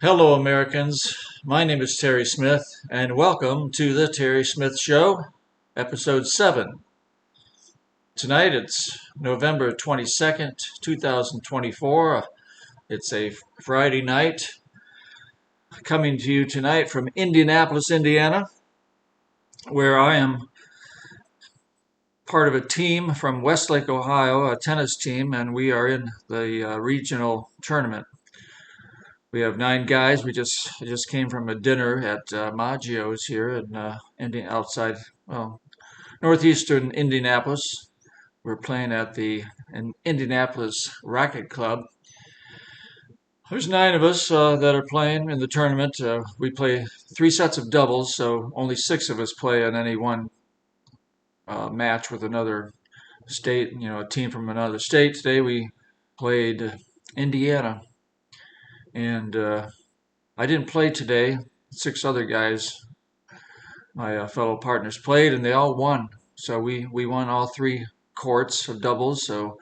Hello, Americans. My name is Terry Smith, and welcome to The Terry Smith Show, Episode 7. Tonight it's November 22nd, 2024. It's a Friday night. Coming to you tonight from Indianapolis, Indiana, where I am part of a team from Westlake, Ohio, a tennis team, and we are in the regional tournament. We have 9 guys. We just came from a dinner at Maggio's here outside, well, northeastern Indianapolis. We're playing at the Indianapolis Racket Club. There's 9 of us that are playing in the tournament. We play 3 sets of doubles, so only 6 of us play in any one match with another state. A team from another state. Today we played Indiana, and I didn't play today. 6 other guys, my fellow partners, played, and they all won. So we won all 3 courts of doubles. So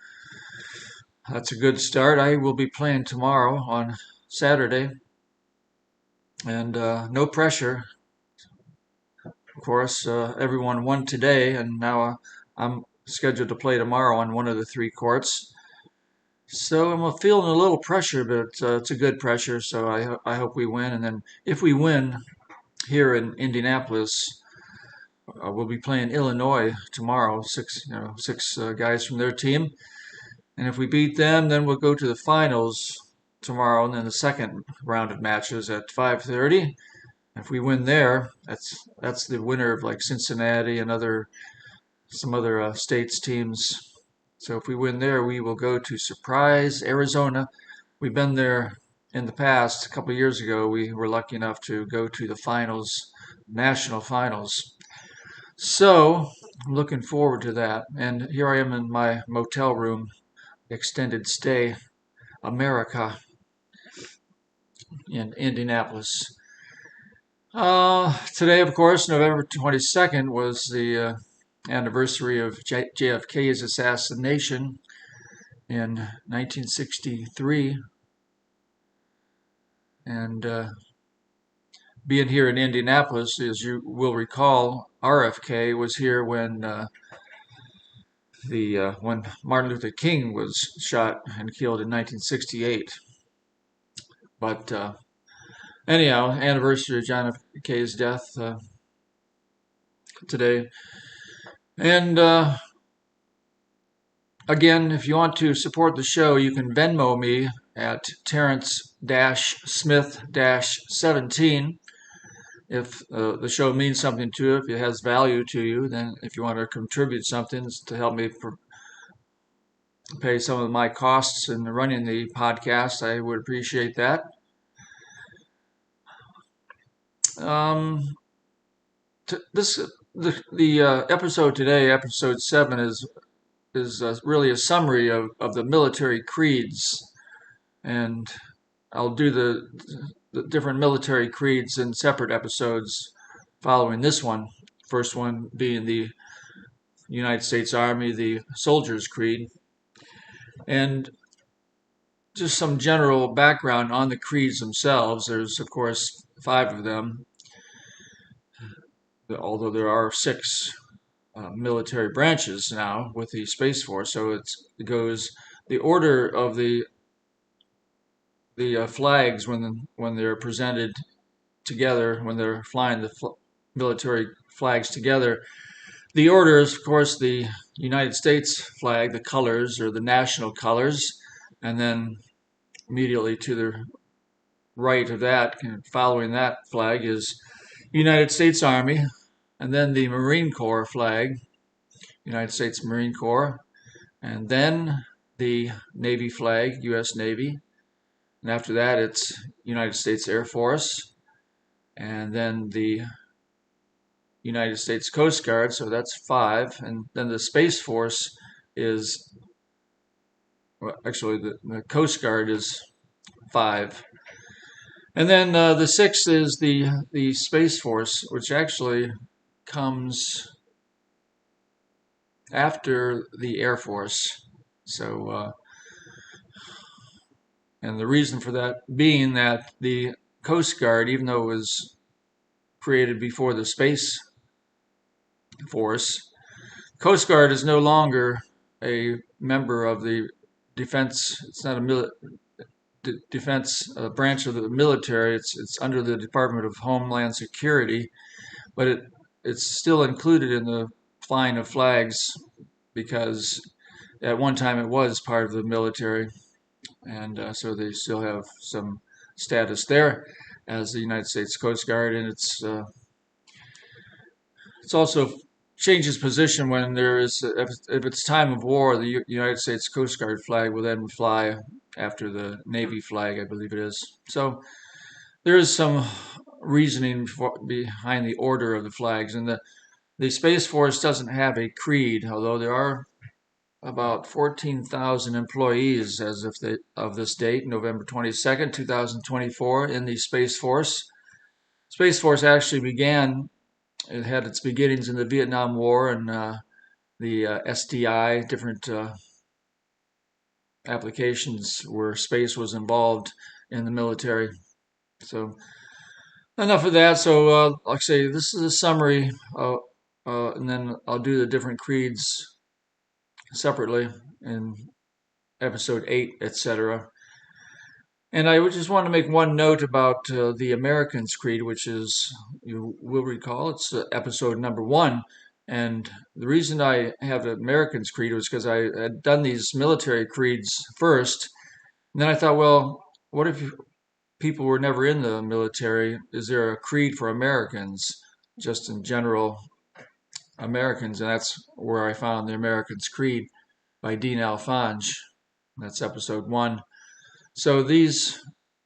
that's a good start. I will be playing tomorrow on Saturday, and no pressure. Of course, everyone won today, and now I'm scheduled to play tomorrow on one of the 3 courts. So I'm feeling a little pressure, but it's a good pressure. So I hope we win, and then if we win here in Indianapolis, we'll be playing Illinois tomorrow. Six guys from their team, and if we beat them, then we'll go to the finals tomorrow, and then the second round of matches at 5:30. If we win there, that's the winner of like Cincinnati and some other states teams. So if we win there, we will go to Surprise, Arizona. We've been there in the past. A couple of years ago, we were lucky enough to go to the finals, national finals. So I'm looking forward to that. And here I am in my motel room, extended stay, America, in Indianapolis. Today, of course, November 22nd, was the anniversary of JFK's assassination in 1963. And being here in Indianapolis, as you will recall, RFK was here when when Martin Luther King was shot and killed in 1968. But anyhow, anniversary of John F. K's death today. And again, if you want to support the show, you can Venmo me at Terrence-Smith-17. If the show means something to you, if it has value to you, then if you want to contribute something to help me pay some of my costs in running the podcast, I would appreciate that. The episode today, episode 7, is really a summary of the military creeds, and I'll do the different military creeds in separate episodes following this one. First one being the United States Army, the Soldier's Creed, and just some general background on the creeds themselves. There's, of course, 5 of them, although there are 6 military branches now with the Space Force. So it goes the order of the flags when they're presented together, when they're flying the military flags together. The order is, of course, the United States flag, the colors, or the national colors, and then immediately to the right of that, following that flag, is United States Army, and then the Marine Corps flag, United States Marine Corps, and then the Navy flag, U.S. Navy, and after that it's United States Air Force, and then the United States Coast Guard, so that's 5, and then the Space Force is, well, actually the Coast Guard is 5. And then the 6th is the Space Force, which actually comes after the Air Force. So, and the reason for that being that the Coast Guard, even though it was created before the Space Force, Coast Guard is no longer a member of the defense. It's not a defense branch of the military. It's under the Department of Homeland Security, but it's still included in the flying of flags because at one time it was part of the military, and so they still have some status there as the United States Coast Guard, and it's also changes position when there is, if it's time of war, the United States Coast Guard flag will then fly after the Navy flag, I believe it is. So there is some reasoning behind the order of the flags, and the Space Force doesn't have a creed, although there are about 14,000 employees as of this date, November 22nd, 2024, in the Space Force. Space Force actually it had its beginnings in the Vietnam War and the SDI, different applications where space was involved in the military. So enough of that. So like I say, this is a summary, and then I'll do the different creeds separately in episode 8, etc. And I would just want to make one note about the Americans' Creed, which is, you will recall, it's episode number 1. And the reason I have the Americans' Creed was because I had done these military creeds first. And then I thought, well, what if people were never in the military? Is there a creed for Americans, just in general Americans? And that's where I found the Americans' Creed by Dean Alphonse. That's episode 1. So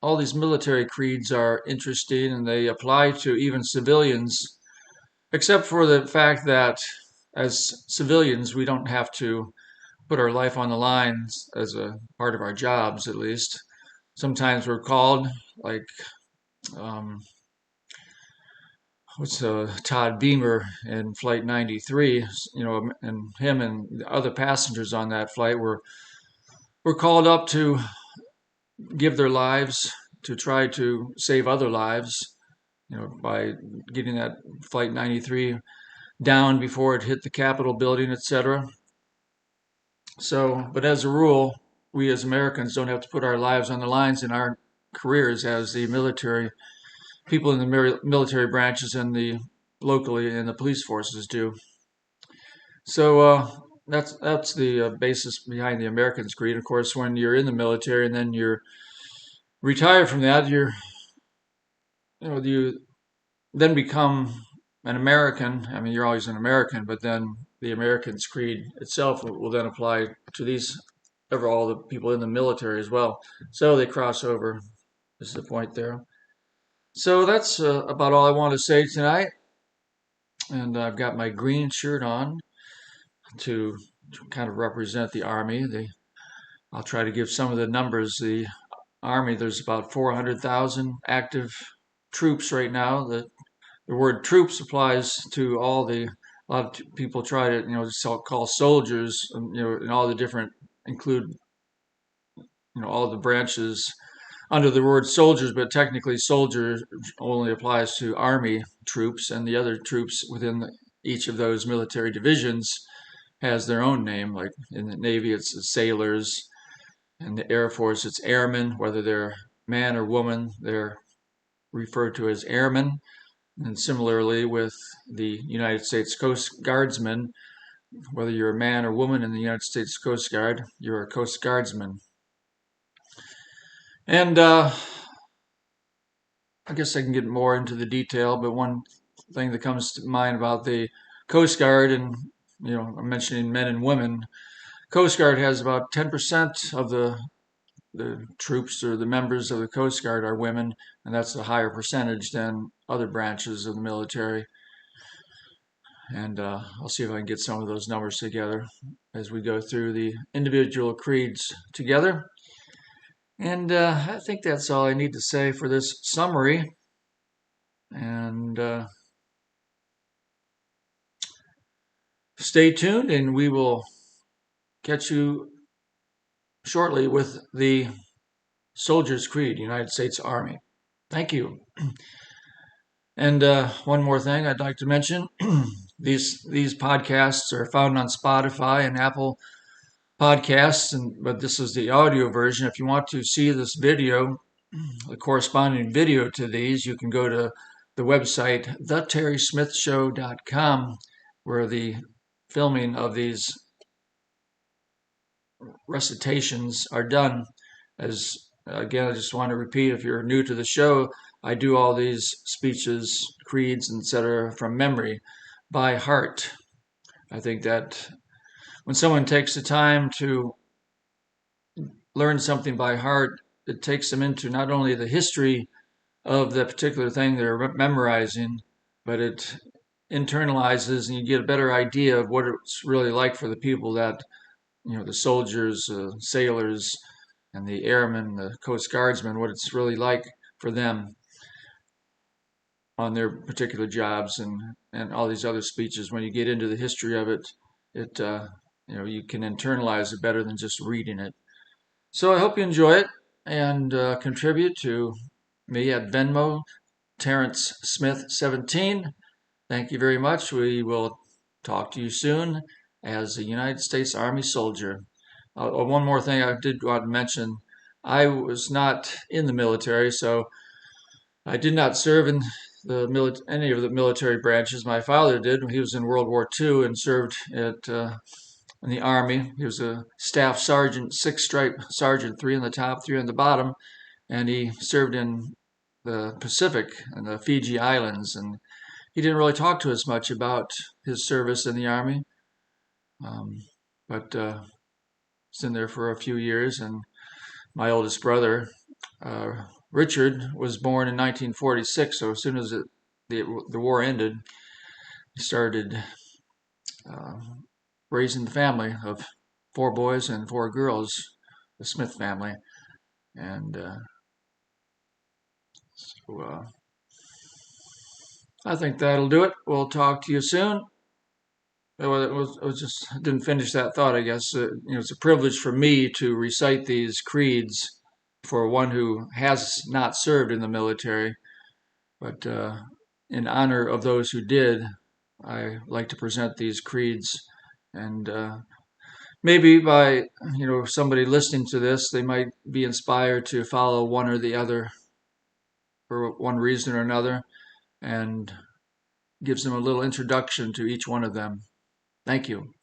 all these military creeds are interesting, and they apply to even civilians, except for the fact that as civilians we don't have to put our life on the line as a part of our jobs, at least. Sometimes we're called, like Todd Beamer in Flight 93, and him and the other passengers on that flight were called up to give their lives to try to save other lives, by getting that Flight 93 down before it hit the Capitol building, etc. So, but as a rule, we as Americans don't have to put our lives on the lines in our careers as the military people in the military branches and the locally in the police forces do. So that's the basis behind the Americans' Creed. Of course, when you're in the military and then you're retired from that, you then become an American. I mean, you're always an American, but then the Americans' Creed itself will then apply to all the people in the military as well. So they cross over. Is the point there. So that's about all I want to say tonight. And I've got my green shirt on to kind of represent the Army. I'll try to give some of the numbers. The Army, there's about 400,000 active troops right now. The word troops applies to a lot of people try to, call soldiers, and all the different, include, all the branches under the word soldiers, but technically soldier only applies to Army troops, and the other troops within each of those military divisions has their own name. Like in the Navy, it's sailors. In the Air Force, it's airmen. Whether they're man or woman, they're referred to as airmen. And similarly with the United States Coast Guardsmen, whether you're a man or woman in the United States Coast Guard, you're a Coast Guardsman. And I guess I can get more into the detail, but one thing that comes to mind about the Coast Guard, and I'm mentioning men and women, Coast Guard has about 10% of the troops or the members of the Coast Guard are women, and that's a higher percentage than other branches of the military. And I'll see if I can get some of those numbers together as we go through the individual creeds together. And I think that's all I need to say for this summary. And stay tuned, and we will catch you shortly with the Soldier's Creed, United States Army. Thank you. And one more thing I'd like to mention: these podcasts are found on Spotify and Apple Podcasts, but this is the audio version. If you want to see this video, the corresponding video to these, you can go to the website theterrysmithshow.com, where the filming of these recitations are done. As again, I just want to repeat, if you're new to the show, I do all these speeches, creeds, etc. from memory, by heart. I think that when someone takes the time to learn something by heart, it takes them into not only the history of the particular thing they're memorizing, but it internalizes and you get a better idea of what it's really like for the people that, the soldiers, sailors, and the airmen, the Coast Guardsmen, what it's really like for them on their particular jobs, and all these other speeches. When you get into the history of it, you can internalize it better than just reading it. So I hope you enjoy it and contribute to me at Venmo, Terrence Smith 17. Thank you very much. We will talk to you soon as a United States Army soldier. One more thing I did want to mention: I was not in the military, so I did not serve in any of the military branches. My father did. He was in World War II and served in the Army. He was a staff sergeant, six stripe sergeant, three on the top, three on the bottom, and he served in the Pacific and the Fiji Islands. And he didn't really talk to us much about his service in the Army, but was in there for a few years. And my oldest brother, Richard, was born in 1946. So as soon as the war ended, he started raising the family of four boys and four girls, the Smith family. And so I think that'll do it. We'll talk to you soon. It was just didn't finish that thought. I guess it's a privilege for me to recite these creeds for one who has not served in the military, but in honor of those who did, I like to present these creeds, and maybe by somebody listening to this, they might be inspired to follow one or the other for one reason or another, and gives them a little introduction to each one of them. Thank you.